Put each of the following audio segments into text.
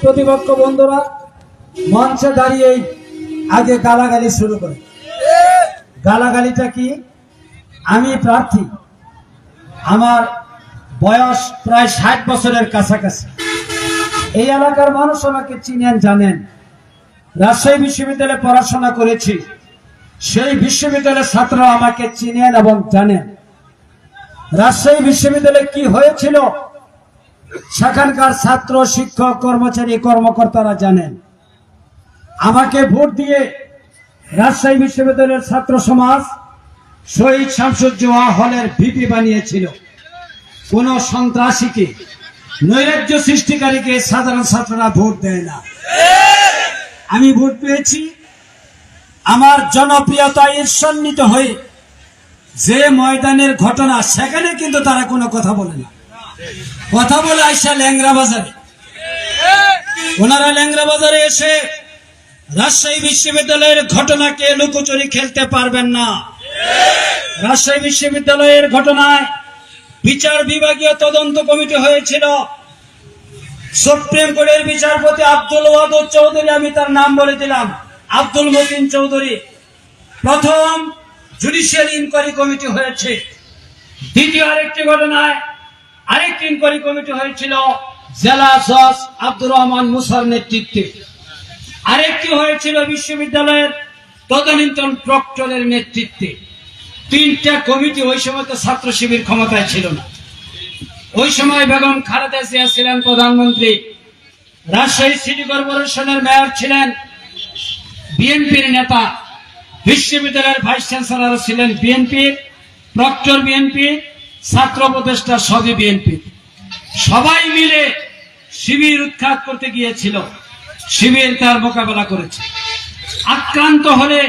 প্রতিপক্ষ বন্ধুরা মঞ্চে দাঁড়িয়ে আগে গালাগালি শুরু করে। গালাগালিটা কি? আমি প্রার্থী, আমার বয়স প্রায় 60 বছরের কাছাকাছি। এই এলাকার মানুষ আমাকে চিনেন, জানেন। রাজশাহী বিশ্ববিদ্যালয়ে পড়াশোনা করেছি, সেই বিশ্ববিদ্যালয়ের ছাত্ররা আমাকে চিনেন এবং জানেন। রাজশাহী বিশ্ববিদ্যালয়ে কি হয়েছিল সেখানকার ছাত্র, শিক্ষক, কর্মচারী, কর্মকর্তারা জানেন। আমাকে ভোট দিয়ে রাজশাহী বিশ্ববিদ্যালয়ের ছাত্র সমাজ শহীদ শামসুজ্জোহা হলের ভিপি বানিয়েছিল। কোন সন্ত্রাসীকে, নৈরাজ্য সৃষ্টিকারীকে সাধারণ ছাত্ররা ভোট দেয় না। আমি ভোট পেয়েছি। আমার জনপ্রিয়তায় ঈর্ষান্বিত হয়ে যে ময়দানের ঘটনা, সেখানে কিন্তু তারা কোনো কথা বলে না। কথা বলে আইসা ল্যাংরা বাজারে, ওনারা ল্যাংরা বাজারে এসে রাজশাহী বিশ্ববিদ্যালয়ের ঘটনাকে লুকোচুরি খেলতে পারবেন না। রাজশাহী বিশ্ববিদ্যালয়ের ঘটনায় বিচার বিভাগীয় তদন্ত কমিটি হয়েছিল। সুপ্রিম কোর্টের বিচারপতি আব্দুল ওয়াদুদ চৌধুরী, আমি তার নাম বলে দিলাম, আব্দুল মতিন চৌধুরী। প্রথম জুডিশিয়াল ইনকোয়ারি কমিটি হয়েছে। দ্বিতীয় আরেকটি ঘটনায় আরেকটি ইনকোয়ারি কমিটি হয়েছিল জেলা জজ আব্দুর রহমান মুসার নেতৃত্বে। আরেকটি হয়েছিল বিশ্ববিদ্যালয়ের তদানীন্তন প্রক্টরের নেতৃত্বে। তিনটা কমিটি। ওই সময় তো ছাত্র শিবির ক্ষমতায় ছিল না। ওই সময় বেগম খালেদা জিয়া ছিলেন প্রধানমন্ত্রী। রাজশাহী সিটি কর্পোরেশনের মেয়র ছিলেন বিএনপির নেতা। বিশ্ববিদ্যালয়ের ভাইস চ্যান্সেলর ছিলেন বিএনপি, প্রক্টর বিএনপি, ছাত্র উপদেষ্টা সবই বিএনপি। সবাই মিলে শিবির উৎখাত করতে গিয়েছিল। শিবির তার মোকাবেলা করেছে। আক্রান্ত হলে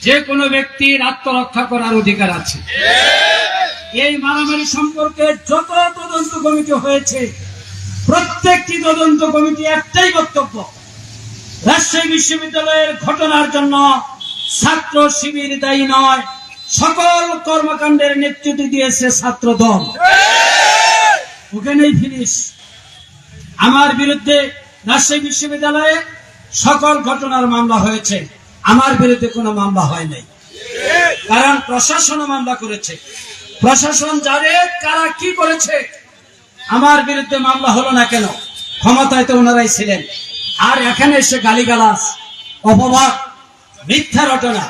যে কোনো ব্যক্তির আত্মরক্ষা করার অধিকার আছে। এই মারামারি সম্পর্কে যত তদন্ত কমিটি হয়েছে, প্রত্যেকটি তদন্ত কমিটি একটাই বক্তব্য, রাজশাহী বিশ্ববিদ্যালয়ের ঘটনার জন্য ছাত্র শিবির দায়ী নয়, সকল কর্মকাণ্ডের নেতৃত্ব দিয়েছে ছাত্র দল। ওখানেই ফিনিশ। আমার বিরুদ্ধে রাজশাহী বিশ্ববিদ্যালয়ে সকল ঘটনার মামলা হয়েছে, আমার বিরুদ্ধে কোনো মামলা হয় নাই। কারণ প্রশাসন মামলা করেছে। প্রশাসন জানে কারা কি করেছে। আমার বিরুদ্ধে মামলা হলো না কেন? ক্ষমতায় তো ওনারাই ছিলেন। আর এখানে এসে গালিগালাজ, অপবাদ, মিথ্যা রটনা।